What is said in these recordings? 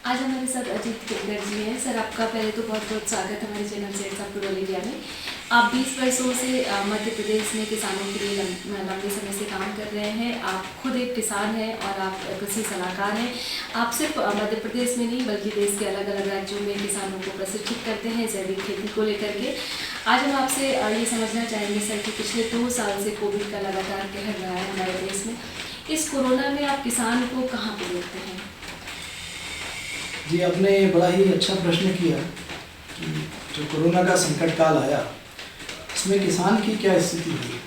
आज हमारे साथ अजीत केंकर जी हैं। सर, आपका पहले तो बहुत बहुत स्वागत हमारे चैनल से अप टू ऑल इंडिया में। आप 20 वर्षों से मध्य प्रदेश में किसानों के लिए लंबे समय से काम कर रहे हैं। आप खुद एक किसान हैं और आप कृषि सलाहकार हैं। आप सिर्फ मध्य प्रदेश में नहीं बल्कि देश के अलग अलग राज्यों में किसानों को प्रशिक्षित करते हैं जैविक खेती को लेकर के। आज हम आपसे ये समझना चाहेंगे सर कि पिछले 2 साल से कोविड का लगातार कहर रहा है हमारे देश में। इस कोरोना में आप किसान को कहाँ पर देखते हैं? जी, आपने बड़ा ही अच्छा प्रश्न किया कि जो कोरोना का संकट काल आया इसमें किसान की क्या स्थिति हुई।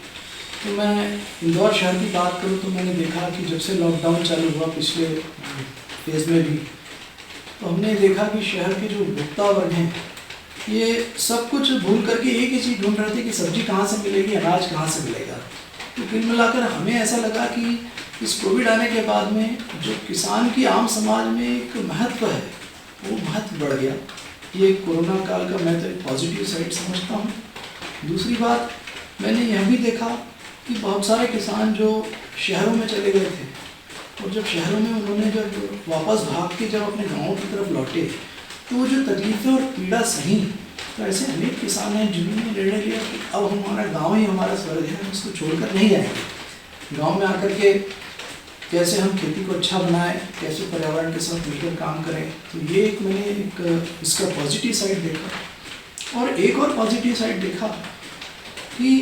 तो मैं इंदौर शहर की बात करूं तो मैंने देखा कि जब से लॉकडाउन चालू हुआ पिछले फेज़ में भी, तो हमने देखा कि शहर के जो उपभोक्ता वर्ग हैं ये सब कुछ भूल करके एक ही चीज़ ढूंढ रहे थे कि सब्जी कहाँ से मिलेगी, अनाज कहाँ से मिलेगा। तो कुल मिलाकर हमें ऐसा लगा कि इस कोविड आने के बाद में जो किसान की आम समाज में एक महत्व है वो महत्व बढ़ गया। ये कोरोना काल का मैं तो एक पॉजिटिव साइड समझता हूँ। दूसरी बात, मैंने यह भी देखा कि बहुत सारे किसान जो शहरों में चले गए थे और जब शहरों में उन्होंने जब वापस भाग के जब अपने गाँव की तरफ लौटे तो वो जो तकलीफ़ें और पीड़ा सही, तो ऐसे अनेक किसान हैं जिन्होंने निर्णय लिया कि अब हमारा गाँव ही हमारा स्वर्ग है, उसको छोड़कर नहीं आएंगे। गाँव में आकर के कैसे हम खेती को अच्छा बनाएं, कैसे पर्यावरण के साथ मिलकर काम करें। तो ये एक मैंने एक इसका पॉजिटिव साइड देखा। और एक और पॉजिटिव साइड देखा कि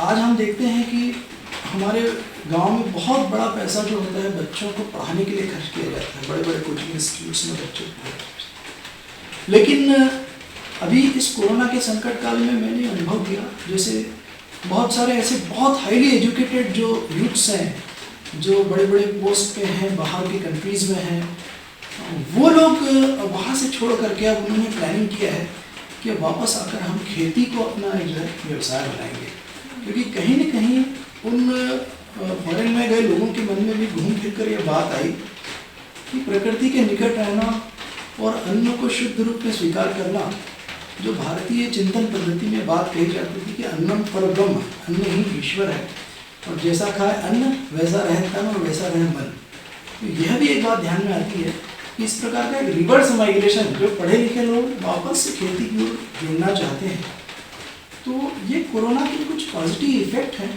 आज हम देखते हैं कि हमारे गांव में बहुत बड़ा पैसा जो होता है बच्चों को पढ़ाने के लिए खर्च किया जाता है, बड़े बड़े कोचिंग इंस्टीट्यूट्स में बच्चों को। लेकिन अभी इस कोरोना के संकट काल में मैंने अनुभव किया, जैसे बहुत सारे ऐसे बहुत हाईली एजुकेटेड जो यूथ्स हैं जो बड़े बड़े पोस्ट पे हैं, बाहर की कंट्रीज़ में हैं, वो लोग वहाँ से छोड़ करके अब उन्होंने प्लानिंग किया है कि वापस आकर हम खेती को अपना जो है व्यवसाय बनाएंगे। क्योंकि कहीं न कहीं उन फॉरेन में गए लोगों के मन में भी घूम फिर कर ये बात आई कि प्रकृति के निकट रहना और अन्न को शुद्ध रूप में स्वीकार करना, जो भारतीय चिंतन पद्धति में बात कही जाती थी कि अन्नम परब्रह्म, अन्न ही ईश्वर है और जैसा खाए अन्न वैसा रहे तन और वैसा रहे मन। तो यह भी एक बात ध्यान में आती है कि इस प्रकार का एक रिवर्स माइग्रेशन, जो पढ़े लिखे लोग वापस से खेती की ओर जुड़ना चाहते हैं, तो ये कोरोना के कुछ पॉजिटिव इफेक्ट हैं।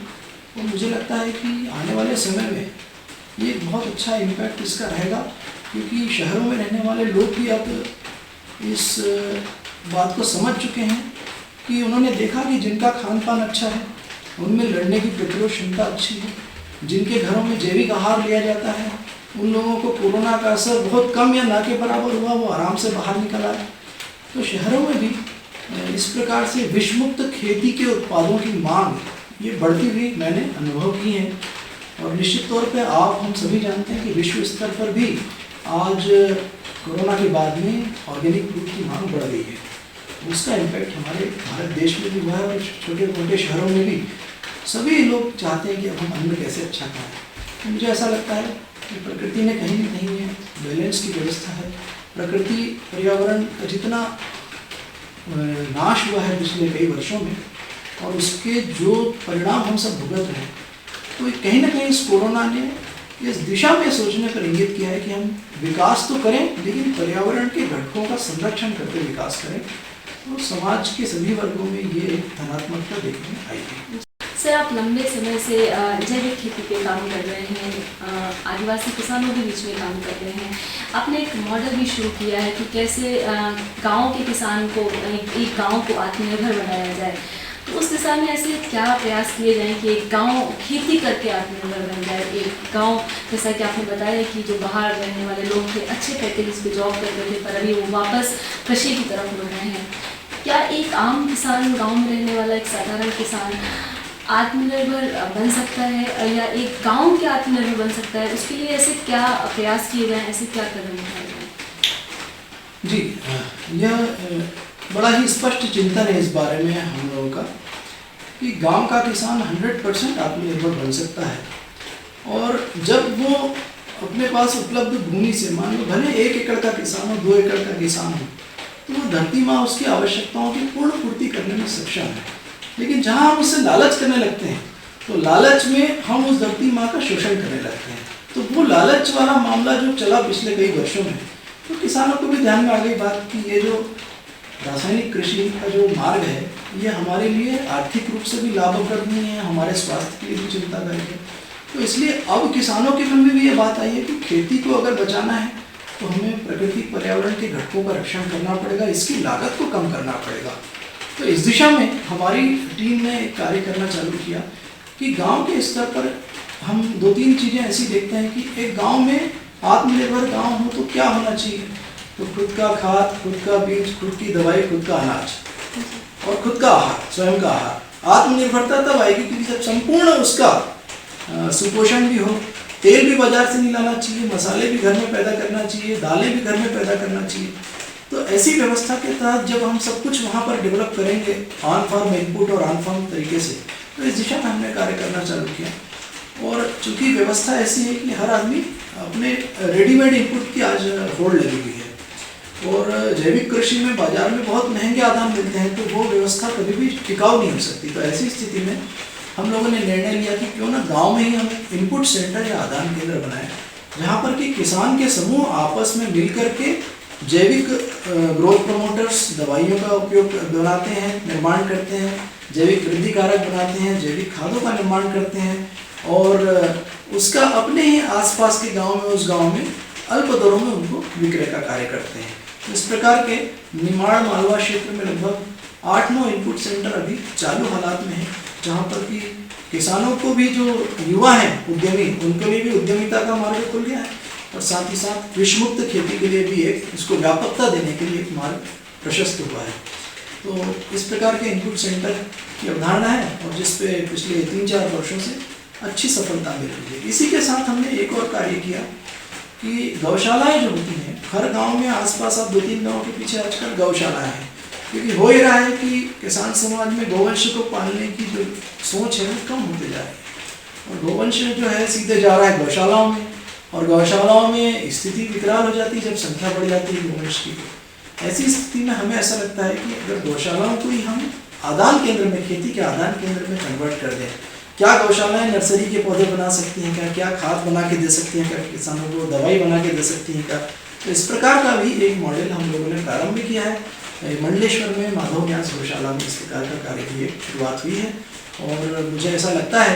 और मुझे लगता है कि आने वाले समय में ये बहुत अच्छा इम्पैक्ट इसका रहेगा, क्योंकि शहरों में रहने वाले लोग भी अब इस बात को समझ चुके हैं कि उन्होंने देखा कि जिनका खान पान अच्छा है उनमें लड़ने की प्रतिरोध क्षमता अच्छी है, जिनके घरों में जैविक आहार लिया जाता है उन लोगों को कोरोना का असर बहुत कम या ना के बराबर हुआ, वो आराम से बाहर निकल आए। तो शहरों में भी इस प्रकार से विषमुक्त खेती के उत्पादों की मांग ये बढ़ती हुई मैंने अनुभव की है। और निश्चित तौर पे आप हम सभी जानते हैं कि विश्व स्तर पर भी आज कोरोना के बाद में ऑर्गेनिक फूड की मांग बढ़ गई है। उसका इम्पैक्ट हमारे भारत देश में भी हुआ है और छोटे मोटे शहरों में भी सभी लोग चाहते हैं कि अब हम अन्न कैसे अच्छा खाएं। तो मुझे ऐसा लगता है कि प्रकृति ने कहीं न कहीं है बैलेंस की व्यवस्था है। प्रकृति पर्यावरण का जितना नाश हुआ है पिछले कई वर्षों में और उसके जो परिणाम हम सब भुगत रहे हैं, तो कहीं ना कहीं इस कोरोना ने इस दिशा में सोचने पर इंगित किया है कि हम विकास तो करें लेकिन पर्यावरण के घटकों का संरक्षण करते विकास करें। तो समाज के सभी वर्गों में ये एक धनात्मकता देखने में आई है। सर, आप लंबे समय से जैविक खेती पे काम कर रहे हैं, आदिवासी किसानों के बीच में काम कर रहे हैं। आपने एक मॉडल भी शुरू किया है कि कैसे गांव के किसान को, एक गांव को आत्मनिर्भर बनाया जाए। तो उस दिशा में ऐसे क्या प्रयास किए जाएँ कि एक गांव खेती करके आत्मनिर्भर बन जाए। एक गांव, जैसा कि आपने बताया कि जो बाहर रहने वाले लोग थे अच्छे पैकेज पे जॉब करते थे पर अभी वो वापस कृषि की तरफ मुड़ रहे हैं। क्या एक आम किसान, गांव में रहने वाला एक साधारण किसान आत्मनिर्भर बन सकता है या एक गांव क्या आत्मनिर्भर बन सकता है? उसके लिए ऐसे क्या प्रयास किए जाएँ, ऐसे क्या कदम उठाए जाएँ? जी, यह बड़ा ही स्पष्ट चिंतन है इस बारे में हम लोगों का कि गांव का किसान 100% आत्मनिर्भर बन सकता है। और जब वो अपने पास उपलब्ध भूमि से, मान लो भले 1 एकड़ का किसान हो, 2 एकड़ का किसान हो, तो वो धरती माँ उसकी आवश्यकताओं की पूर्ण पूर्ति करने में सक्षम है। लेकिन जहाँ हम उससे लालच करने लगते हैं तो लालच में हम उस धरती माँ का शोषण करने लगते हैं। तो वो लालच वाला मामला जो चला पिछले कई वर्षों में, तो किसानों को भी ध्यान में आ गई बात कि ये जो रासायनिक कृषि का जो मार्ग है ये हमारे लिए आर्थिक रूप से भी लाभप्रद नहीं है, हमारे स्वास्थ्य के लिए भी चिंतादायक है। तो इसलिए अब किसानों के मन में भी ये बात आई है कि खेती को अगर बचाना है तो हमें प्रकृति पर्यावरण के घटकों का रक्षण करना पड़ेगा, इसकी लागत को कम करना पड़ेगा। तो इस दिशा में हमारी टीम ने कार्य करना चालू किया कि गांव के स्तर पर हम 2-3 चीज़ें ऐसी देखते हैं कि एक गांव में आत्मनिर्भर गांव हो तो क्या होना चाहिए। तो खुद का खाद, खुद का बीज, खुद की दवाई, खुद का अनाज और खुद का आहार, स्वयं का आहार। आत्मनिर्भरता तब आएगी क्योंकि जब संपूर्ण उसका सुपोषण भी हो, तेल भी बाजार से नहीं लाना चाहिए, मसाले भी घर में पैदा करना चाहिए, दालें भी घर में पैदा करना चाहिए। तो ऐसी व्यवस्था के तहत जब हम सब कुछ वहाँ पर डेवलप करेंगे ऑन फार्म इनपुट और ऑन फार्म तरीके से, तो इस दिशा में हमने कार्य करना चालू किया। और चूंकि व्यवस्था ऐसी है कि हर आदमी अपने रेडीमेड इनपुट की आज होड़ लगी हुई है और जैविक कृषि में बाजार में बहुत महंगे आदान मिलते हैं, तो वो व्यवस्था कभी भी टिकाऊ नहीं हो सकती। तो ऐसी स्थिति में हम लोगों ने निर्णय लिया कि क्यों ना गांव में ही हम इनपुट सेंटर या आदान केंद्र बनाएं, जहां पर कि किसान के समूह आपस में मिलकर के जैविक ग्रोथ प्रमोटर्स दवाइयों का उपयोग बनाते हैं, निर्माण करते हैं, जैविक वृद्धि कारक बनाते हैं, जैविक खादों का निर्माण करते हैं और उसका अपने ही आसपास के गांव में, उस गांव में अल्प दरों में उनको विक्रय का कार्य करते हैं। इस प्रकार के निमाड़ मालवा क्षेत्र में लगभग 8-9 इनपुट सेंटर अभी चालू हालात में हैं, जहाँ पर कि किसानों को भी जो युवा हैं उद्यमी, उनके लिए भी उद्यमिता का मार्ग खुल गया है और साथ ही साथ विषमुक्त खेती के लिए भी एक इसको व्यापकता देने के लिए एक मार्ग प्रशस्त हुआ है। तो इस प्रकार के इनपुट सेंटर की अवधारणा है और जिस पे पिछले 3-4 वर्षों से अच्छी सफलता मिल रही है। इसी के साथ हमने एक और कार्य किया कि गौशालाएं जो होती हैं हर गांव में, आसपास आप 2-3 गांव के पीछे आजकल गौशालाएं हैं, क्योंकि हो ही रहा है कि किसान समाज में गौवंश को पालने की जो सोच है वो कम होते जा रही है और गौवंश जो है सीधे जा रहा है गौशालाओं में और गौशालाओं में स्थिति विकराल हो जाती है जब संख्या बढ़ जाती है गौवंश की। ऐसी स्थिति में हमें ऐसा लगता है कि अगर गौशालाओं को ही हम आदान केंद्र में, खेती के आदान केंद्र में कन्वर्ट कर दें, क्या गौशालाएं नर्सरी के पौधे बना सकती हैं क्या, क्या खाद बना के दे सकती हैं क्या, किसानों को दवाई बना के दे सकती हैं क्या। तो इस प्रकार का भी एक मॉडल हम लोगों ने प्रारंभ किया है। मंडलेश्वर में माधव न्यास गौशाला में इस प्रकार का कार्य की एक शुरुआत हुई है और मुझे ऐसा लगता है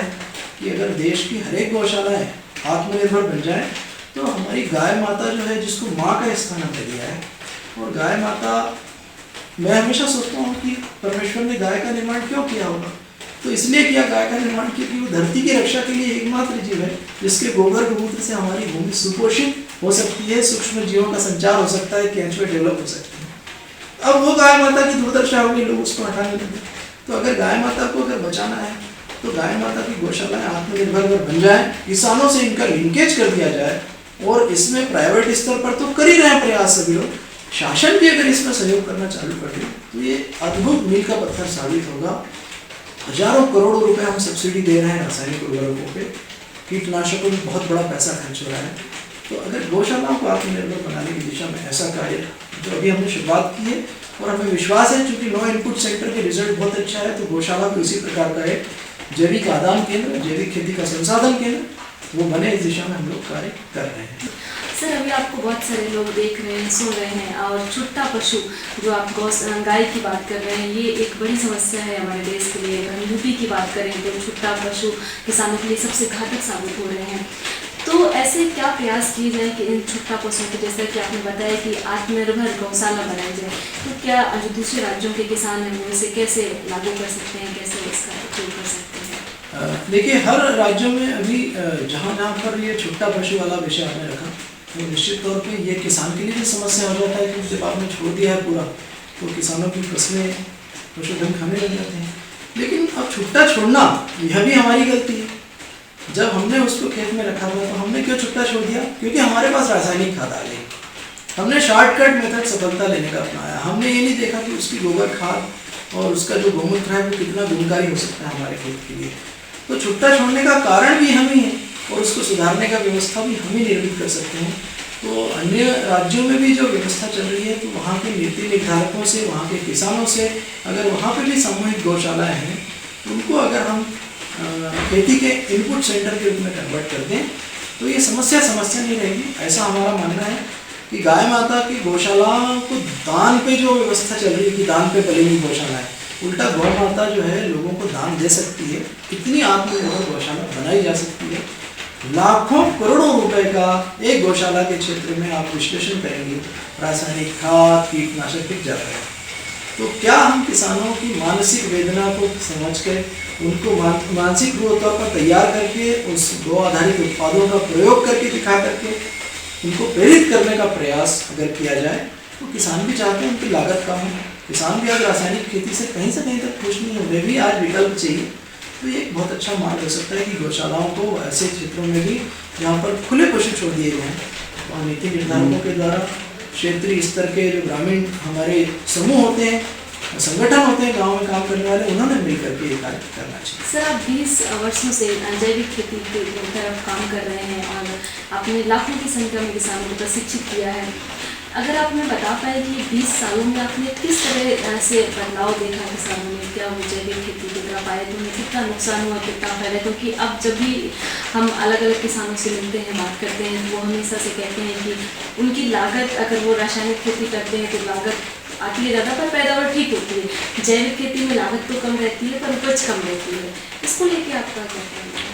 कि अगर देश की हर एक गौशालाएँ आत्मनिर्भर बन जाए तो हमारी गाय माता जो है, जिसको माँ का स्थान हमने दिया है, और गाय माता, मैं हमेशा सोचता हूँ कि परमेश्वर ने गाय का निर्माण क्यों किया होगा, तो इसलिए किया गाय का निर्माण क्योंकि वो धरती की रक्षा के लिए एकमात्र जीव है जिसके गोबर गोमूत्र से हमारी भूमि सुपोषित हो सकती है, सूक्ष्म जीवों का संचार हो सकता है, केंचुए डेवलप हो सकते हैं। अब वो गाय माता की दुर्दशा होगी, लोग उसको हटाने लगे। तो अगर गाय माता को अगर बचाना है तो गाय माता की गौशालाएं आत्मनिर्भर अगर बन जाए, किसानों से इनका लिंकेज कर दिया जाए और इसमें प्राइवेट स्तर पर तो कर ही रहे हैं प्रयास सभी लोग, शासन भी अगर इसमें सहयोग करना चालू कर दे तो ये अद्भुत मील का पत्थर साबित होगा। हजारों करोड़ों रुपए हम सब्सिडी दे रहे हैं रासायनिक उर्वरकों पे, कीटनाशकों में बहुत बड़ा पैसा खर्च हो रहा है। तो अगर गौशालाओं को आत्मनिर्भर बनाने की दिशा में ऐसा कार्य जो अभी हमने शुरुआत की है और हमें विश्वास है क्योंकि 9 इनपुट सेंटर के रिजल्ट बहुत अच्छा है, तो गौशाला भी उसी प्रकार का एक जैविक आदान केंद्र, जैविक खेती का संसाधन केंद्र वो बने, इस दिशा में हम लोग कार्य कर रहे हैं। सर, अभी आपको बहुत सारे लोग देख रहे हैं, सुन रहे हैं और छुट्टा पशु जो आप गाय की बात कर रहे हैं, ये एक बड़ी समस्या है हमारे देश के लिए। अगर हम यूपी की बात करें तो छुट्टा पशु किसानों के लिए सबसे घातक साबित हो रहे हैं। तो ऐसे क्या प्रयास किए जाए कि इन छुट्टा पशुओं को, जैसा कि आपने बताया कि आत्मनिर्भर गौशाला बनाई जाए, तो क्या जो दूसरे राज्यों के किसान हैं वो इसे कैसे लागू कर सकते हैं, कैसे इसका उपयोग कर सकते हैं? देखिए, हर राज्यों में अभी जहाँ जहाँ पर ये छुट्टा पशु वाला विषय आपने रखा तो निश्चित तौर पे ये किसान के लिए भी समस्या हो जाता है कि जब आपने छोड़ दिया है पूरा तो किसानों की फसलें पशुधन खाने लग जाते हैं। लेकिन अब छुट्टा छोड़ना यह भी हमारी गलती है। जब हमने उसको खेत में रखा था तो हमने क्यों छुट्टा छोड़ दिया? क्योंकि हमारे पास रासायनिक खाद आ गई, हमने शॉर्टकट मेथड सफलता लेने का अपनाया। हमने ये नहीं देखा कि उसकी गोबर खाद और उसका जो गोमूत्र है वो कितना गुणकारी हो सकता है हमारे खेत के लिए। तो छुट्टा छोड़ने का कारण भी हम ही है और उसको सुधारने का व्यवस्था भी हम ही निर्मित कर सकते हैं। तो अन्य राज्यों में भी जो व्यवस्था चल रही है तो वहाँ के नीति निर्धारकों से, वहाँ के किसानों से, अगर वहाँ पे भी सामूहिक गौशालाएँ हैं तो उनको अगर हम खेती के इनपुट सेंटर के रूप में कन्वर्ट कर दें तो ये समस्या नहीं रहेगी, ऐसा हमारा मानना है। कि गाय माता की गौशाला को दान पे जो व्यवस्था चल रही है कि दान पे पलेगी गौशालाएं, उल्टा गौ माता जो है लोगों को दान दे सकती है, इतनी आत्मनिर्भर गौशाला बनाई जा सकती है। लाखों करोड़ों रुपए का एक गौशाला के क्षेत्र में आप विश्लेषण करेंगे, रासायनिक खाद कीटनाशक बिक जाता है। तो क्या हम किसानों की मानसिक वेदना को समझ कर उनको मानसिक तौर पर तैयार करके उस गौ आधारित उत्पादों का प्रयोग करके दिखा करके उनको प्रेरित करने का प्रयास अगर किया जाए तो किसान भी चाहते हैं उनकी लागत कम हो। किसान भी आज रासायनिक खेती से कहीं तक खुश नहीं है, उन्हें भी आज विकल्प चाहिए। तो ये एक बहुत अच्छा मार्ग हो सकता है कि गौशालाओं को ऐसे क्षेत्रों में भी जहाँ पर खुले पशु छोड़ दिए गए हैं और नीति निर्धारकों के द्वारा क्षेत्रीय स्तर के जो ग्रामीण हमारे समूह होते हैं, संगठन होते हैं गांव में काम करने वाले, उन्होंने मिलकर के ये कार्य करना चाहिए। सर, आप 20 वर्षों से जैविक खेती की तरफ काम कर रहे हैं और आपने लाखों की संख्या में किसानों को प्रशिक्षित किया है। अगर आप हमें बता पाए कि 20 सालों में आपने किस तरह से बदलाव देखा किसानों में, क्या वो जैविक खेती की तरफ आए तो उन्हें कितना नुकसान हुआ, कितना फायदा? क्योंकि अब जब भी हम अलग अलग किसानों से मिलते हैं, बात करते हैं, वो हमेशा से कहते हैं कि उनकी लागत, अगर वो रासायनिक खेती करते हैं तो लागत आती है ज़्यादा पर पैदावार ठीक होती है। जैविक खेती में लागत तो कम रहती है पर उपज कम रहती है। इसको लेके आपका क्या कहना है?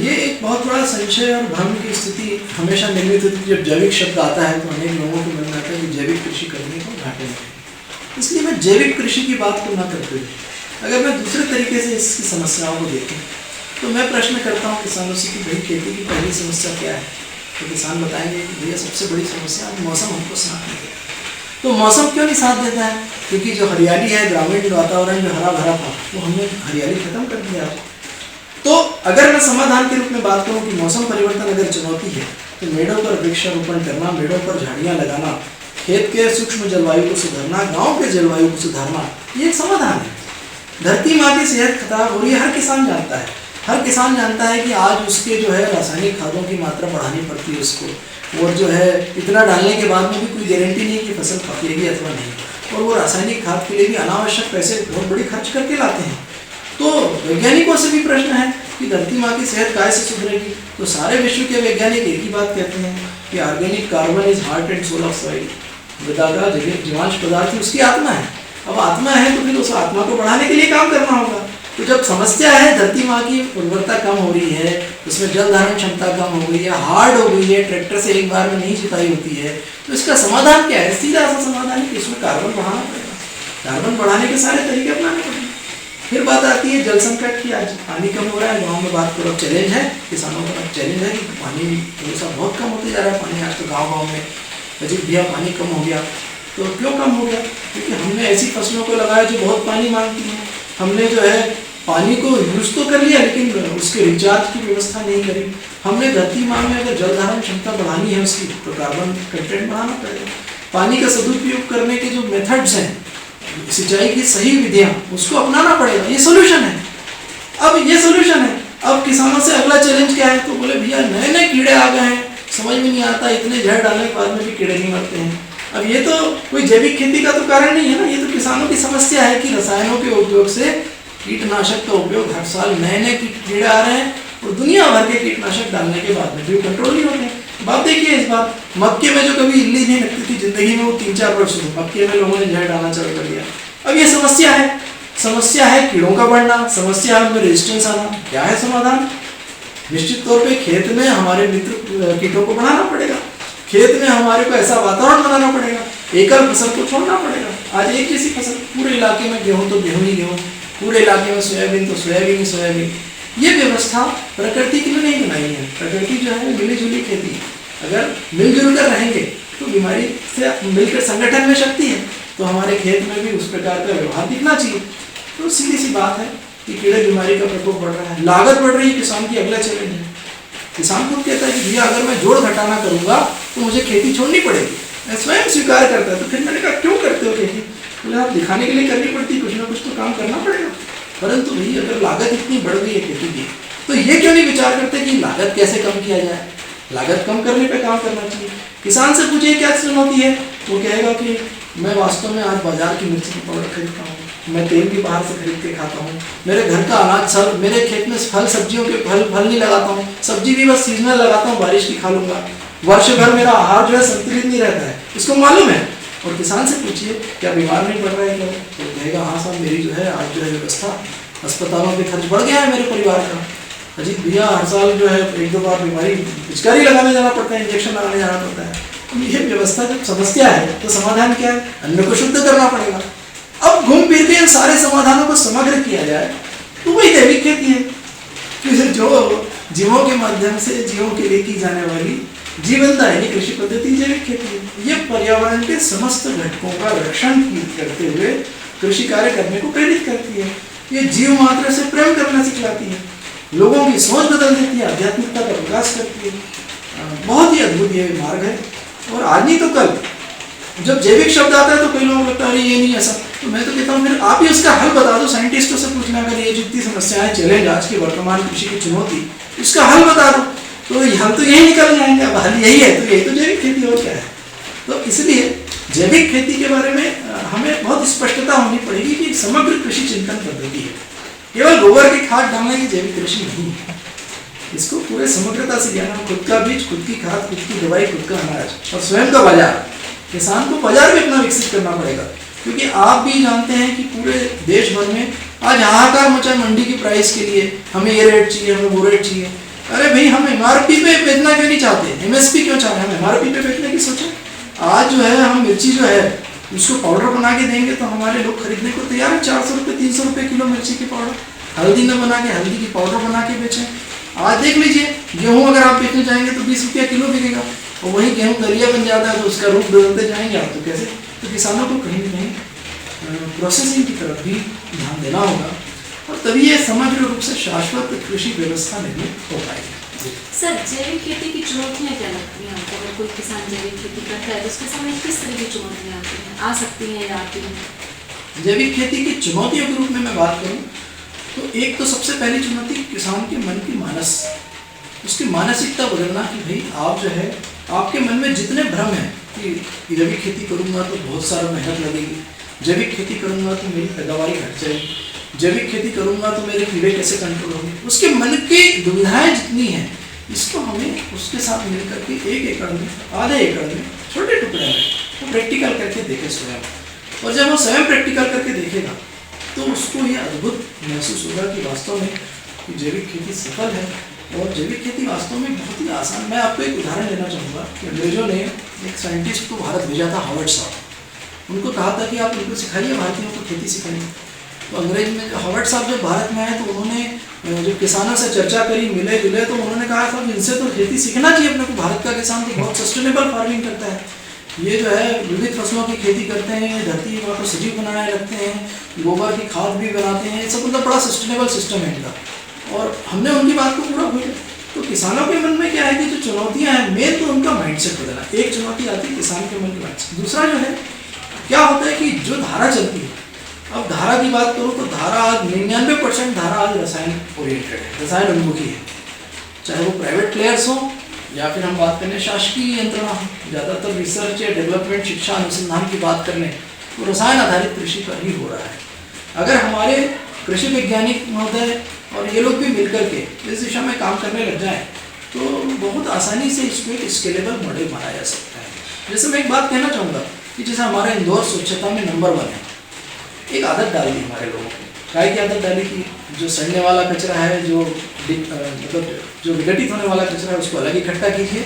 ये एक बहुत बड़ा संशय और भ्रम की स्थिति हमेशा निर्मित होती है। जब जैविक शब्द आता है तो अनेक लोगों को मन में आता है कि जैविक कृषि करने को घाटे में, इसलिए मैं जैविक कृषि की बात को न करते हुए अगर मैं दूसरे तरीके से इसकी समस्याओं को देखूं तो मैं प्रश्न करता हूँ किसानों से कि भाई खेती की पहली समस्या क्या है? तो किसान बताएंगे कि भैया सबसे बड़ी समस्या मौसम हमको साथ नहीं देता। तो मौसम क्यों नहीं साथ देता है? क्योंकि जो हरियाली है, ग्रामीण वातावरण जो हरा भरा था, वो हमने हरियाली खत्म कर दिया। तो अगर मैं समाधान के रूप में बात करूं कि मौसम परिवर्तन अगर चुनौती है तो मेड़ों पर वृक्षारोपण करना, मेड़ों पर झाड़ियां लगाना, खेत के सूक्ष्म जलवायु को सुधारना, गांव के जलवायु को सुधारना, ये एक समाधान है। धरती माँ की सेहत खराब हो रही है, हर किसान जानता है। हर किसान जानता है कि आज उसके जो है रासायनिक खादों की मात्रा बढ़ानी पड़ती है उसको, और जो है इतना डालने के बाद में भी कोई गारंटी नहीं कि फसल पकेगी अथवा नहीं, और वो रासायनिक खाद के लिए भी अनावश्यक पैसे बहुत बड़ी खर्च करके लाते हैं। तो वैज्ञानिकों से भी प्रश्न है कि धरती माँ की सेहत काय से सुधरेगी? तो सारे विश्व के वैज्ञानिक एक ही बात कहते हैं कि organic carbon is heart and soul of soil. मृदा का जीवांश पदार्थ उसकी आत्मा है। अब आत्मा है तो फिर उस आत्मा को बढ़ाने के लिए काम करना होगा। तो जब समस्या है धरती माँ की उर्वरता कम हो रही है, उसमें जल धारण क्षमता कम हो गई है, हार्ड हो गई है, ट्रैक्टर से एक बार में नहीं जुताई होती है, तो इसका समाधान क्या है? सीधा सा समाधान है कि इसमें कार्बन बढ़ाना पड़ेगा। कार्बन बढ़ाने के सारे तरीके अपनाने पड़ेंगे। फिर बात आती है जल संकट की। आज पानी कम हो रहा है, गाँव में बात करो, चैलेंज है किसानों का, चैलेंज है कि पानी हमेशा बहुत कम होते जा रहा है। पानी आज तो गाँव में अजीब भैया पानी कम हो गया। तो क्यों कम हो गया? क्योंकि हमने ऐसी फसलों को लगाया जो बहुत पानी मांगती हैं। हमने जो है पानी को यूज तो कर लिया लेकिन उसके रिचार्ज की व्यवस्था नहीं करी। हमने धरती माँ में अगर जल धारण क्षमता बढ़ानी है उसकी, तो कार्बन कंटेंट बढ़ाना पड़ेगा। पानी का सदुपयोग करने के जो मेथड्स हैं, सिंचाई की सही विधियाँ, उसको अपनाना पड़ेगा। ये सोल्यूशन है। अब ये सोल्यूशन है। अब किसानों से अगला चैलेंज क्या है? तो बोले भैया नए नए कीड़े आ गए हैं, समझ में नहीं आता, इतने जहर डालने के बाद में भी कीड़े नहीं मरते हैं। अब ये तो कोई जैविक खेती का तो कारण नहीं है ना, ये तो किसानों की समस्या है कि रसायनों के उपयोग से, कीटनाशक का उपयोग, हर साल नए नए कीड़े आ रहे हैं और दुनिया भर के कीटनाशक डालने के बाद में भी कंट्रोल नहीं होते हैं। बात देखिए इस बार मक्के में जो कभी इल्ली नहीं लगती थी जिंदगी में, वो 3-4 वर्ष से मक्के में लोगों ने जहर डालना चालू कर दिया। अब ये समस्या है। समस्या है कीड़ों का बढ़ना, समस्या है उनमें रेजिस्टेंस आना। क्या है समाधान? निश्चित तौर पे खेत में हमारे मित्र कीटों को बढ़ाना पड़ेगा। खेत में हमारे को ऐसा वातावरण बनाना पड़ेगा, एकल फसल को छोड़ना पड़ेगा। आज एक जैसी फसल, पूरे इलाके में गेहूँ तो गेहूँ ही गेहूँ, पूरे इलाके में सोयाबीन तो सोयाबीन ही सोयाबीन। ये व्यवस्था प्रकृति के लिए नहीं बनाई है। प्रकृति जो है मिली जुली खेती, अगर मिलजुल कर रहेंगे तो बीमारी से मिलकर संगठन में शक्ति है, तो हमारे खेत में भी उस प्रकार का व्यवहार दिखना चाहिए। तो सीधी सी बात है कि कीड़े बीमारी का प्रकोप बढ़ रहा है, लागत बढ़ रही है, किसान की अगला चैलेंज है। किसान खुद कहता है कि भैया अगर मैं जोड़ घटाना करूंगा तो मुझे खेती छोड़नी पड़ेगी। मैं स्वयं स्वीकार करता है। तो फिर मैंने कहा क्यों करते हो खेती? बोले आप दिखाने के लिए करनी पड़ती, कुछ ना कुछ तो काम करना पड़ेगा। परंतु भैया अगर लागत इतनी बढ़ गई है खेती की, तो ये क्यों नहीं विचार करते कि लागत कैसे कम किया जाए? लागत कम करने पे काम करना चाहिए। किसान से पूछिए क्या चुनौती है, वो कहेगा कि मैं वास्तव में आज बाजार की मिर्ची की पाउडर खरीदता हूँ, मैं तेल भी बाहर से खरीद के खाता हूँ, मेरे घर का अनाज सब, मेरे खेत में फल सब्जियों के फल नहीं लगाता हूँ, सब्जी भी बस सीजनल लगाता हूँ, बारिश की खा लूँगा। वर्ष भर मेरा आहार जो है संतुलित नहीं रहता है, इसको मालूम है। और किसान से पूछिए क्या बीमार नहीं पड़ रहा है क्या, तो कहेगा हाँ साहब मेरी जो है आज जो है व्यवस्था, अस्पतालों पे खर्च बढ़ गया है मेरे परिवार का। अजीत भैया हर साल जो है 1-2 बार बीमारी पिचकारी लगाने जाना पड़ता है, इंजेक्शन लगाने जाना पड़ता है। तो ये व्यवस्था जब समस्या है तो समाधान क्या है, अन्न को शुद्ध करना पड़ेगा। अब घूम फिर के इन सारे समाधानों को समग्र किया जाए तो वही जैविक खेती है, कि जो जीवों के माध्यम से जीवों के लिए की जाने वाली जीवनदायिनी कृषि पद्धति जैविक खेती है। ये पर्यावरण के समस्त घटकों का रक्षण करते हुए कृषि कार्य करने को प्रेरित करती है। ये जीव मात्र से प्रेम करना सिखलाती है, लोगों की सोच बदल देती है, आध्यात्मिकता का विकास करती है। बहुत ही अद्भुत ये मार्ग है। और आज नहीं तो कल जब जैविक शब्द आता है तो कई लोगों को लगता है अरे ये नहीं ऐसा, तो मैं तो कहता हूँ फिर आप ही उसका हल बता दो। साइंटिस्टों से पूछना, अगर ये जितनी समस्याएं चैलेंज आज की वर्तमान कृषि की चुनौती, इसका हल बता दो, तो हल तो यही निकल जाएंगे। अब हल यही है तो यही तो जैविक खेती और क्या है। तो इसलिए जैविक खेती के बारे में हमें बहुत स्पष्टता होनी पड़ेगी कि समग्र कृषि चिंतन पद्धति है। केवल गोबर की खाद डालना की जैविक कृषि नहीं है, इसको पूरे समग्रता से जाना, खुद का बीज, खुद की खाद, खुद की दवाई, खुद का अनाज और स्वयं का बाजार। किसान को बाजार भी अपना विकसित करना पड़ेगा, क्योंकि आप भी जानते हैं कि पूरे देश भर में आज हाहाकार मचा मंडी की प्राइस के लिए, हमें ये रेट चाहिए, हमें वो रेट चाहिए। अरे भाई हम एमआरपी पे बेचना क्यों नहीं चाहते, एमएसपी क्यों चाह रहे हैं, हम एमआरपी पे बेचने की सोचें। आज जो है हम मिर्ची जो है उसको पाउडर बना के देंगे तो हमारे लोग खरीदने को तैयार है। 400 रुपये 300 रुपये किलो मिर्ची की पाउडर, हल्दी में बना के हल्दी की पाउडर बना के बेचें। आज देख लीजिए गेहूँ अगर आप बेचने जाएंगे तो 20 रुपया किलो बिकेगा, और वही गेहूँ दलिया बन जाता है तो उसका रूप बदलते जाएंगे आप, तो कैसे। तो किसानों को कहीं ना कहीं प्रोसेसिंग की तरफ भी ध्यान देना होगा, और तभी ये समग्र रूप से शाश्वत कृषि व्यवस्था निर्मित हो पाएगी। सर, जैविक खेती की चुनौतियाँ क्या लगती हैं आपको? अगर कोई किसान जैविक खेती करता है तो उसके सामने किस तरह की चुनौतियाँ आ सकती हैं या आती हैं? जैविक खेती की चुनौतियों के रूप में मैं बात करूँ तो एक तो सबसे पहली चुनौती किसान के मन की मानस, उसकी मानसिकता बदलना कि भाई आप जो है, आपके मन में जितने भ्रम हैं कि जैविक खेती करूँगा तो बहुत सारा मेहनत लगेगी, जैविक खेती करूँगा तो मेरी पैदावारी घट जाएगी, जैविक खेती करूँगा तो मेरे कीड़े कैसे कंट्रोल होंगे, उसके मन की दुविधाएं जितनी हैं, इसको हमें उसके साथ मिलकर के 1 एकड़ में, आधे एकड़ में, छोटे टुकड़े में वो प्रैक्टिकल करके देखे स्वयं। और जब वो स्वयं प्रैक्टिकल करके देखेगा तो उसको ये अद्भुत महसूस होगा कि वास्तव में जैविक खेती सफल है, और जैविक खेती वास्तव में बहुत ही आसान। मैं आपको एक उदाहरण देना चाहूँगा कि अंग्रेजों ने एक साइंटिस्ट को भारत भेजा था, हार्वर्ड साहब। उनको कहा था कि आप इनको सिखाइए, भारतीयों को खेती सिखाइए। तो अंग्रेज में हार्वर्ड साहब जब भारत में आए तो उन्होंने जब किसानों से चर्चा करी, मिले जुले, तो उन्होंने कहा था इनसे तो खेती सीखना चाहिए अपने को। भारत का किसान तो बहुत सस्टेनेबल फार्मिंग करता है, ये जो है विविध फसलों की खेती करते हैं, धरती माँ को सजीव बनाए रखते हैं, गोबर की खाद भी बनाते हैं, सब मतलब बड़ा सस्टेनेबल सिस्टम है इनका। और हमने उनकी बात को पूरा भूल। तो किसानों के मन में क्या है कि जो चुनौतियाँ हैं, मेन तो उनका माइंडसेट बदलना। एक चुनौती आती है किसान के मन की माइंडसेट। दूसरा जो है क्या होता है कि जो धारा चलती है, अब धारा की बात करूँ तो धारा आज 99% धारा आज रसायन ओरिएंटेड है, रसायन उन्मुखी है। चाहे वो प्राइवेट प्लेयर्स हों या फिर हम बात करें शासकीय यंत्रणा, ज़्यादातर रिसर्च या डेवलपमेंट, शिक्षा अनुसंधान की बात करें तो रसायन आधारित कृषि का ही हो रहा है। अगर हमारे कृषि वैज्ञानिक महोदय और ये लोग भी मिलकर के इस दिशा में काम करने लग जाएं तो बहुत आसानी से इसको एक स्केलेबल मॉडल बनाया जा सकता है। जैसे मैं एक बात कहना चाहूँगा कि जैसे हमारा इंदौर स्वच्छता में नंबर 1 है, एक आदत डाली हमारे लोगों को, काय की आदत डाली कि जो सड़ने वाला कचरा है, जो मतलब जो विघटित होने वाला कचरा है उसको अलग इकट्ठा कीजिए,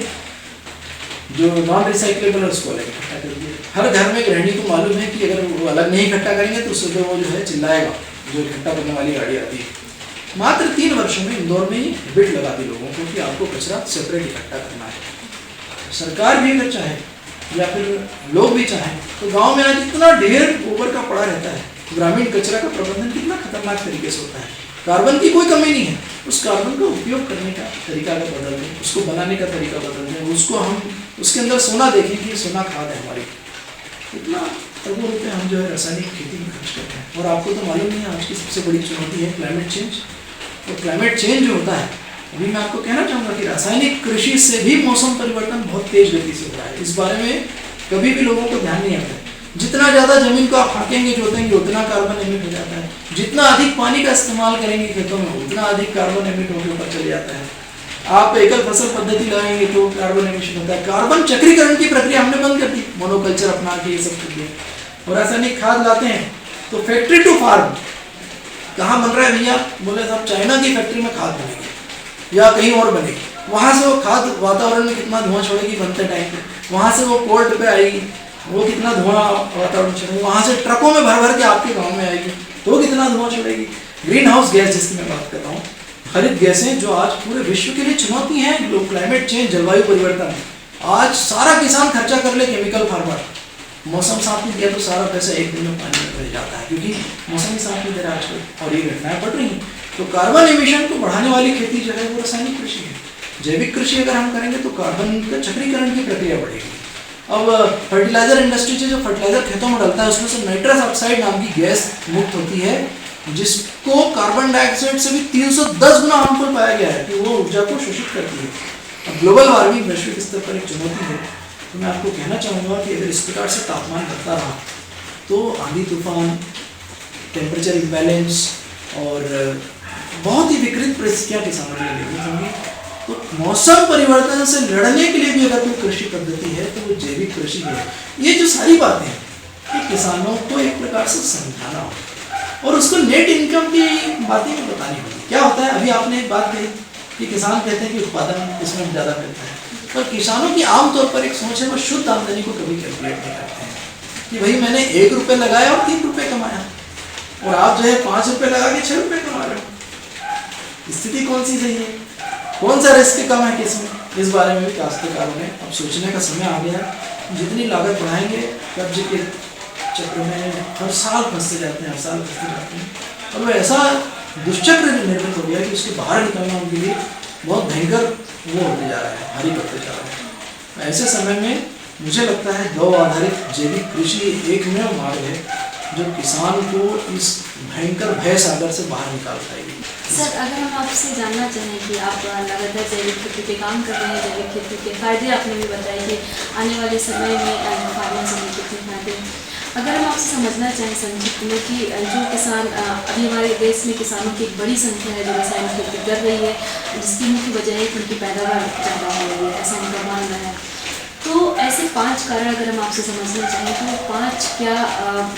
जो नॉन रिसाइक्लेबल है उसको अलग इकट्ठा करिए। हर घर में गृहिणी को मालूम है कि अगर वो अलग नहीं इकट्ठा करेंगे तो सुबह वो जो है चिल्लाएगा, जो इकट्ठा करने वाली गाड़ी आती है। मात्र 3 वर्षों में इंदौर में बिट लगा दी लोगों को कि आपको कचरा सेपरेट इकट्ठा करना है। सरकार भी अगर चाहे या फिर लोग भी चाहें तो गाँव में आज इतना ढेर गोबर का पड़ा रहता है, ग्रामीण कचरा का प्रबंधन कितना खतरनाक तरीके से होता है। कार्बन की कोई कमी नहीं है, उस कार्बन का उपयोग करने का तरीका का बदल दें, उसको बनाने का तरीका बदल दें, उसको हम उसके अंदर सोना देखें कि सोना खाद है हमारी। इतना अरबों रुपये हम जो है रासायनिक खेती में खर्च करते हैं। और आपको तो मालूम नहीं है आज की सबसे बड़ी चुनौती है क्लाइमेट चेंज। और क्लाइमेट चेंज जो होता है, अभी मैं आपको कहना चाहूँगा कि रासायनिक कृषि से भी मौसम परिवर्तन बहुत तेज गति से हो रहा है। इस बारे में कभी भी लोगों को ध्यान नहीं आता है। जितना ज़्यादा ज़मीन को आप हाँकेंगे जोतेंगे उतना कार्बन एमिट हो जाता है। जितना अधिक पानी का इस्तेमाल करेंगे खेतों में उतना अधिक कार्बन एमिट होकर ऊपर चले जाता है। आप एकल फसल पद्धति लगाएंगे तो कार्बन एमिशन होता है। कार्बन चक्रीकरण की प्रक्रिया हमने बंद कर दी, मोनोकल्चर अपना के ये सब कर दिया। और रासायनिक खाद लाते हैं तो फैक्ट्री टू फार्म कहाँ बन रहा है भैया? बोले साहब चाइना की फैक्ट्री में खाद बनेगी या कहीं और बनेगी, वहाँ से वो खाद वातावरण में कितना धुआं छोड़ेगी बनते टाइम पे, वहाँ से वो पोर्ट पे आएगी, वो कितना धुआं वातावरण छोड़ेगी, वहाँ से ट्रकों में भर भर के आपके गाँव में आएगी तो कितना धुआं छोड़ेगी। ग्रीन हाउस गैस जिसकी मैं बात कर रहा हूँ, हरित गैसें जो आज पूरे विश्व के लिए चुनौती है, क्लाइमेट चेंज, जलवायु परिवर्तन। आज सारा किसान खर्चा कर ले केमिकल फार्मर, मौसम साफ नहीं दिया तो सारा पैसा एक दिन में पानी में बह जाता है, क्योंकि मौसम ही साफ नहीं दे रहा आजकल और ये घटनाएं बढ़ रही हैं। तो कार्बन एमिशन को बढ़ाने वाली खेती जो है वो रासायनिक कृषि है। जैविक कृषि अगर हम करेंगे तो कार्बन का चक्रीकरण की प्रक्रिया बढ़ेगी। अब फर्टिलाइजर इंडस्ट्री से जो फर्टिलाइजर खेतों में डलता है उसमें से नाइट्रस ऑक्साइड नाम की गैस मुक्त होती है, जिसको कार्बन डाइऑक्साइड से भी 310 गुना हार्मफुल पाया गया है कि वो ऊर्जा को शोषित करती है। अब ग्लोबल वार्मिंग वैश्विक स्तर पर एक चुनौती है, तो मैं आपको कहना चाहूँगा कि अगर इस प्रकार से तापमान बढ़ता रहा तो आंधी तूफान, टेम्परेचर इम्बैलेंस और बहुत ही विकृत परिस्थितियाँ किसानों के लिए निर्मित होंगी। तो मौसम परिवर्तन से लड़ने के लिए भी अगर कोई कृषि पद्धति है तो वो जैविक कृषि है। ये जो सारी बातें हैं कि किसानों को एक प्रकार से समझाना हो और उसको नेट इनकम की बातें भी बतानी होगी। क्या होता है, अभी आपने एक बात कही कि किसान कहते हैं कि उत्पादन इसमें ज़्यादा मिलता है, पर किसानों की आमतौर पर एक सोच है, वो शुद्ध आमदनी को कभी कैलकुलेट नहीं करते हैं कि भाई मैंने 1 रुपये लगाया और 3 रुपये कमाया, और आप जो है 5 रुपये लगा के 6 रुपये कमा रहे हो। स्थिति कौन सी सही है, कौन सा रिस्क कम है किसमें? इस बारे में भी काश्तकारों ने अब सोचने का समय आ गया। जितनी लागत बढ़ाएंगे कर्ज के चक्र में हर साल फंसते जाते हैं, हर साल फंसते जाते हैं, और वो ऐसा दुष्चक्र निर्मित हो गया कि उसके बाहर निकलना उनके लिए बहुत भयंकर वो होते जा रहा है, भारी पड़ते जा रहा है। ऐसे समय में मुझे लगता है गौ आधारित जैविक कृषि एकमेव मार्ग है जो किसान को इस भयंकर भय सागर से बाहर निकाल पाएगी। सर, अगर हम आपसे जानना चाहें कि आप लगातार जैविक खेती पे काम कर रहे हैं, जैविक खेती के फायदे आपने भी बताए कि आने वाले समय में फार्मर से कितने फायदे, अगर हम आपसे समझना चाहें संक्षिप्त में कि जो किसान अभी हमारे देश में किसानों की एक बड़ी संख्या है जो रासायनिक खेती कर रही है, जिसकी मुख्य वजह है कि उनकी पैदावार ज़्यादा हो रही है, ऐसा उनका मानना है। तो ऐसे 5 कारण अगर हम आपसे समझना चाहें तो 5 क्या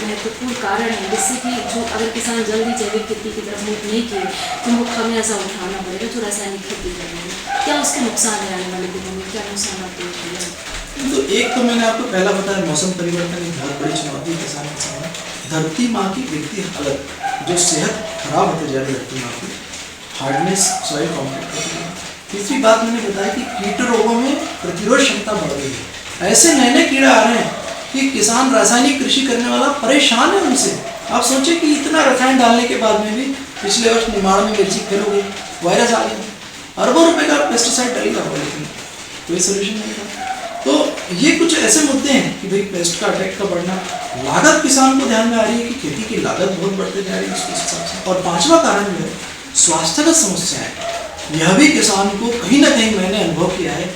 महत्वपूर्ण कारण हैं जिससे कि जो अगर किसान जल्दी जैविक खेती की तरफ मूव नहीं किए तो वो खामियाजा उठाना पड़ेगा जो रासायनिक खेती कर रहे हैं, क्या उसके नुकसान है आने वाले दिनों में, क्या नुकसान आपको होगा? तो एक तो मैंने आपको पहला बताया, मौसम परिवर्तन एक बहुत बड़ी चुनौती है किसान के सामने। धरती माँ की गिरती हालत, जो सेहत खराब होती जा रही है धरती माँ की, हार्डनेस सॉइल कॉम्पैक्ट होती है। तीसरी बात मैंने बताया कि कीट रोगों में प्रतिरोध क्षमता बढ़ रही है। ऐसे नए नए कीड़े आ रहे हैं कि किसान रासायनिक कृषि करने वाला परेशान है उनसे। आप सोचिए कि इतना रसायन डालने के बाद में भी पिछले वर्ष निमाड़ में मिर्ची फेल हो गई, वायरस आ गया, अरबों रुपए का पेस्टिसाइड डालेगा लेकिन कोई सोल्यूशन नहीं था। तो ये कुछ ऐसे मुद्दे हैं कि भाई पेस्ट का अटैक का बढ़ना, लागत किसान को ध्यान में आ रही है कि खेती की लागत बहुत बढ़ते जा रही है उसके हिसाब से। और 5वां कारण जो है स्वास्थ्यगत समस्याएं, यह भी किसान को कहीं ना कहीं मैंने अनुभव किया है,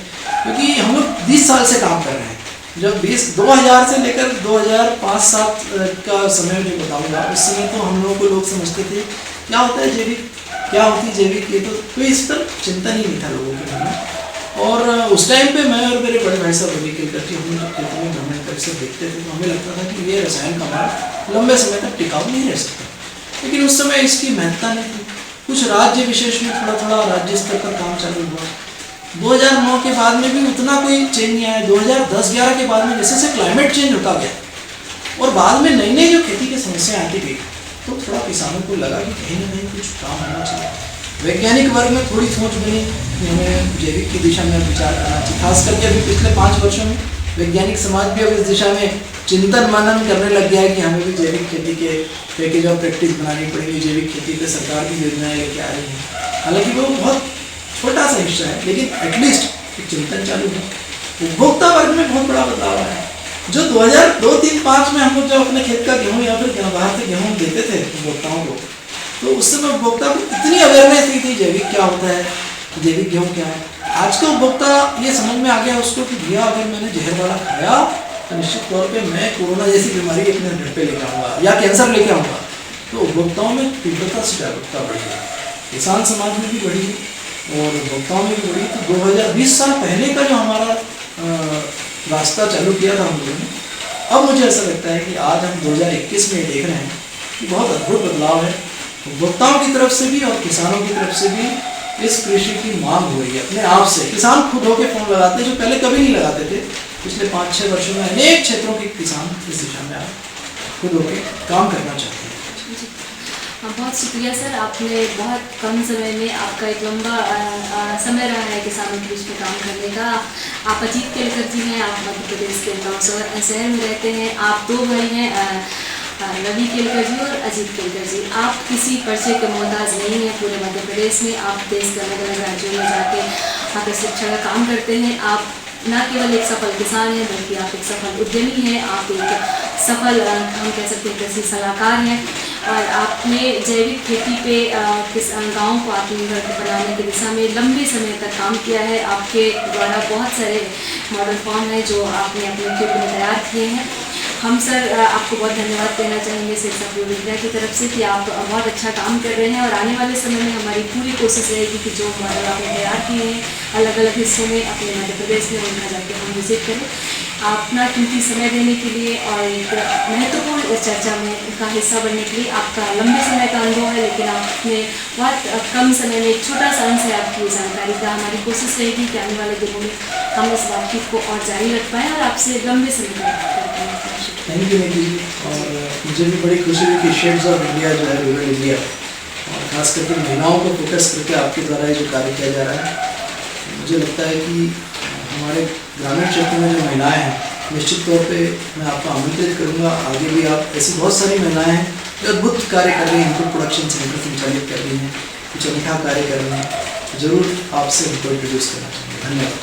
क्योंकि हम लोग 20 साल से काम कर रहे हैं। जब 2000 से लेकर 2005-7 का समय जो बताऊंगा, उस समय तो हम लोगों को लोग समझते थे क्या होता है जैविक, क्या होती है जैविक, ये तो कोई इस पर चिंतन ही नहीं था लोगों के मन में। और उस टाइम पे मैं और मेरे बड़े भाई साहब रवि केलकर हम जब खेतों में भ्रमण करके देखते थे तो हमें लगता था कि ये रसायन का हमारा लंबे समय तक टिकाऊ नहीं रह सकता, लेकिन उस समय इसकी महत्ता नहीं थी। कुछ राज्य विशेष में थोड़ा थोड़ा राज्य स्तर पर काम चालू हुआ। 2009 के बाद में भी उतना कोई चेंज नहीं आया। 2010-11 के बाद में जैसे जैसे क्लाइमेट चेंज होता गया और बाद में नई नई जो खेती की समस्याएं आती गई, तो थोड़ा किसानों को लगा कि कहीं ना कहीं कुछ काम होना चाहिए। वैज्ञानिक वर्ग में थोड़ी सोच बनी कि हमें जैविक की दिशा में विचार करना चाहिए। खास करके अभी पिछले 5 वर्षों में वैज्ञानिक समाज भी अब इस दिशा में चिंतन मनन करने लग गया है कि हमें भी जैविक खेती के पैकेज ऑफ प्रैक्टिस बनानी पड़ेगी। जैविक खेती पे सरकार की योजनाएं लेके आ रही हैं, हालांकि वो बहुत छोटा सा हिस्सा है, लेकिन एटलीस्ट एक चिंतन चालू है। उपभोक्ता वर्ग में बहुत बड़ा बदलाव आया है। जो 2002-3-5 में हम लोग जब अपने खेत का गेहूँ या फिर बाहर से गेहूँ देते थे उपभोक्ताओं को, तो उस समय उपभोक्ता को इतनी अवेयरनेस नहीं थी जैविक क्या होता है, जैविक गेहूँ क्या है। आज का उपभोक्ता ये समझ में आ गया उसको कि भैया अगर मैंने जहर वाला खाया तो निश्चित तौर पे मैं कोरोना जैसी बीमारी अपने घर पे लेके आऊँगा या कैंसर लेके आऊँगा। तो उपभोक्ताओं में तीव्रता से जागरूकता बढ़ी है, किसान समाज में भी बढ़ी है। और उपभोक्ताओं में भी बढ़ी। तो 2020 साल पहले का जो हमारा रास्ता चालू किया था हम लोगों ने, अब मुझे ऐसा लगता है कि आज हम 2021 में देख रहे हैं कि बहुत अद्भुत बदलाव है उपभोक्ताओं की तरफ से भी और किसानों की तरफ से भी। इस कृषि की मांग हो रही है अपने आप से। किसान खुद होकर फ़ोन लगाते हैं, जो पहले कभी नहीं लगाते थे। पिछले 5-6 वर्षों में अनेक क्षेत्रों के किसान इस दिशा में खुद होकर काम करना चाहते हैं। जी। बहुत शुक्रिया सर, आपने बहुत कम समय में, आपका एक लंबा समय रहा है किसानों के बीच में काम करने का। आप अजीत केलकर जी हैं, आप मध्य प्रदेश के गाँव शहर में रहते हैं। आप 2 भाई हैं, रवि केलकर जी और अजीत केलकर जी। आप किसी परिचय के मोहताज नहीं हैं पूरे मध्य प्रदेश में। आप देश के अलग अलग राज्यों में जाके वहाँ पर शिक्षा का काम करते हैं। आप न केवल एक सफल किसान हैं, बल्कि आप एक सफल उद्यमी हैं। आप एक सफल, हम कह सकते हैं, कृषि सलाहकार हैं। और आपने जैविक खेती पे गाँव को आत्मनिर्भर बनाने की दिशा में लंबे समय तक काम किया है। आपके द्वारा बहुत सारे मॉडल फॉर्म हैं जो आपने अपने फील्ड में तैयार किए हैं। हम सर आपको बहुत धन्यवाद देना चाहेंगे शिक्षा विद्या की तरफ से कि आप बहुत अच्छा काम कर रहे हैं। और आने वाले समय में हमारी पूरी कोशिश रहेगी कि जो मॉडल आपने तैयार किए हैं अलग अलग हिस्सों में अपने मध्य प्रदेश में, उनका जाके हम विजिट करें। अपना कीमती समय देने के लिए और एक महत्वपूर्ण चर्चा में का हिस्सा बनने के लिए आपका लंबे समय का अनुभव है, लेकिन आपने बहुत कम समय में एक छोटा सा अंश है आपकी जानकारी का। हमारी कोशिश रहेगी कि आने वाले दिनों में हम इस बातचीत को और जारी रख पाएँ और आपसे लंबे समय तक बात कर पाएँ। थैंक यू नीति जी। और मुझे भी बड़ी खुशी हुई कि शेड्स ऑफ इंडिया जो है रूरल इंडिया, और ख़ास करके महिलाओं को फोकस करके आपके द्वारा ये जो कार्य किया जा रहा है, मुझे लगता है कि हमारे ग्रामीण क्षेत्र में जो महिलाएं हैं, निश्चित तौर पे मैं आपको आमंत्रित करूंगा। आगे भी आप, ऐसी बहुत सारी महिलाएं हैं जो अद्भुत कार्य कर रही हैं, इनपुट प्रोडक्शन सेंटर संचालित कर रही हैं, कुछ अनूठा कार्य कर रही हैं। ज़रूर आपसे उनको इंट्रोड्यूस करना चाहूँगा। धन्यवाद।